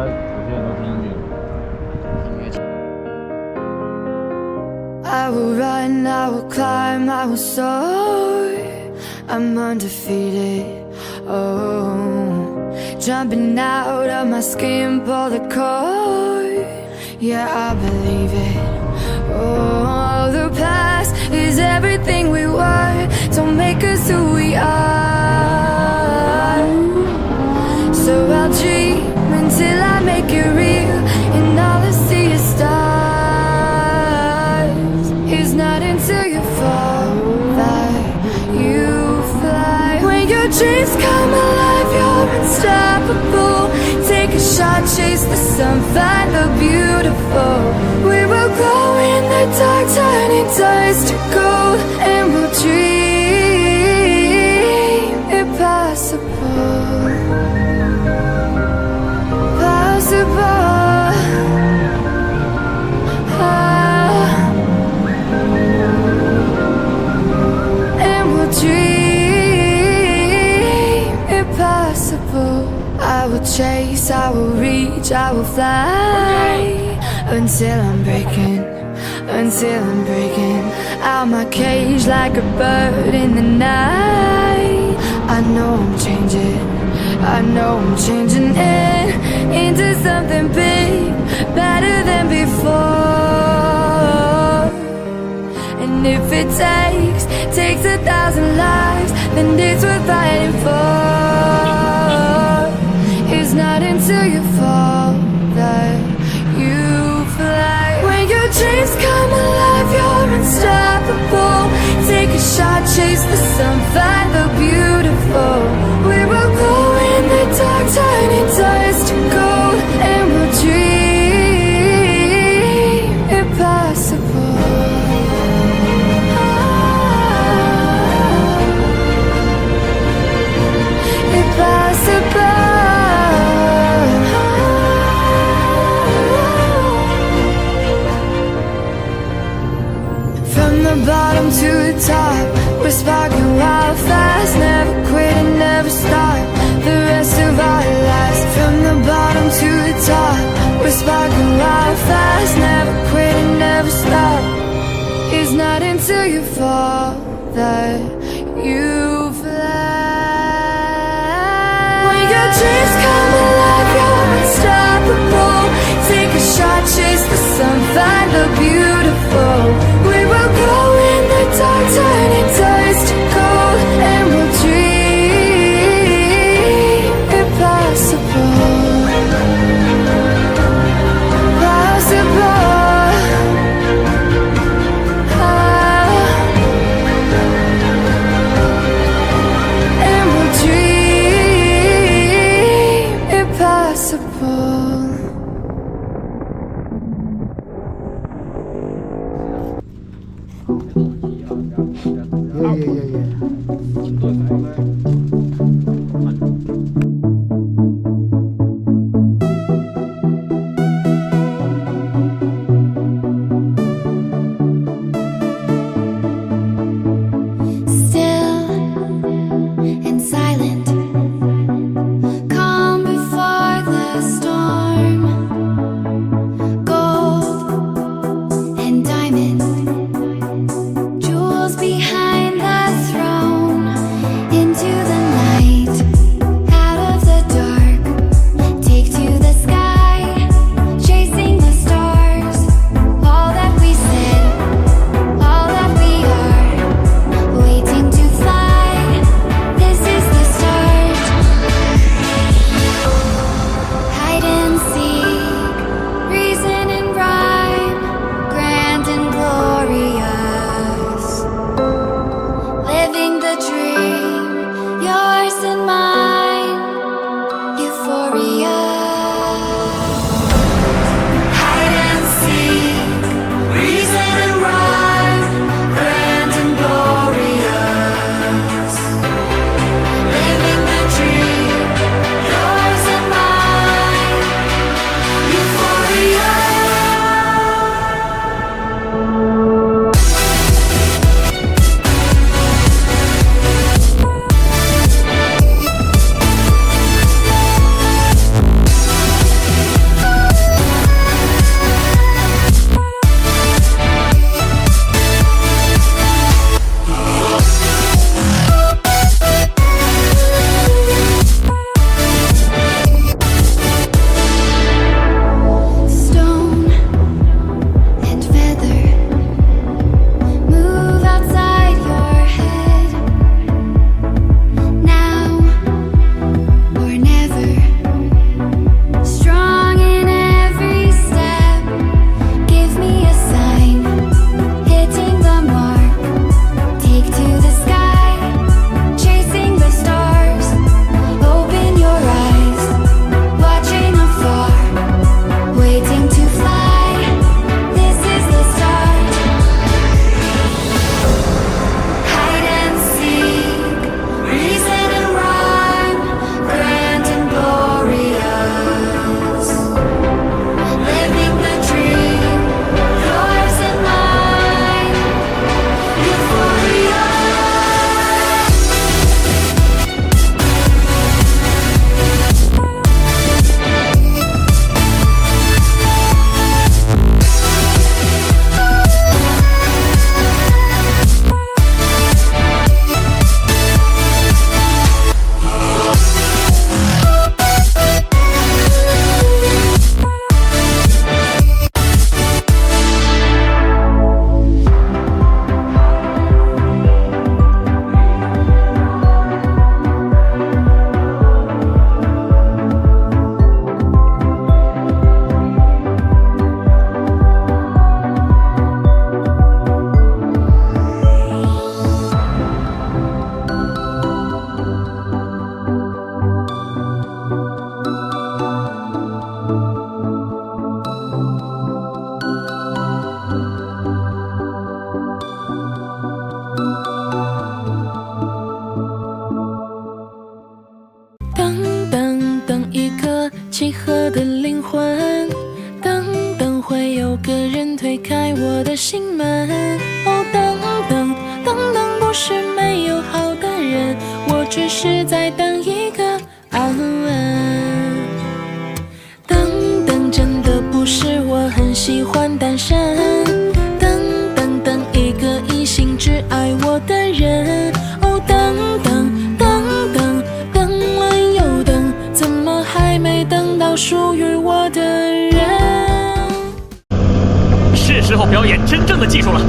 有些人都听音乐。 I will run, I will climb, I will soar. I'm undefeated. Oh, jumping out of my skin, pull the cord. Yeah, I believe it. Oh, the past is everything we were. Don't make us who we are. So I'll dream until I make it real, and all I see is stars. It's not until you fall that you fly. When your dreams come alive, you're unstoppable. Take a shot, chase the sun, find the beautiful. We will glow in the dark, turning dust to gold, and we'll dream impossible. Possible. And we'll dream impossible. I will chase, I will reach, I will fly until I'm breaking, until I'm breaking out my cage like a bird in the night. I know I'm changing, I know I'm changing it into something big, better than before. And if it takes 1,000 lives, then it's worth fighting for. It's not until you fall that you fly. When your dreams come alive, you're unstoppable. Take a shot, chase the sun, find the beautiful. We will glow in the dark, turning dust to gold, and we'll dream impossible. Impossible. From the bottom to the top, we're sparking wild fast. Never quit and never stop the rest of our lives. From the bottom to the top, we're sparking wild fast. Never quit and never stop. It's not until you fall that you fly. When your dreams come alive, you're unstoppable. Take a shot, chase the sun, find the beautiful. We will glow in the dark, turning dust to gold, and we'll dream impossible. Possible. 我的心门。哦，等等等等，不是没有好的人，我只是在等一个安稳。等等，真的不是我很喜欢单身。等等等，一个一心只爱我的人。哦，等等等等，等了又等，怎么还没等到属于我的人？是时候表演真正的技术了。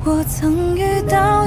我曾遇到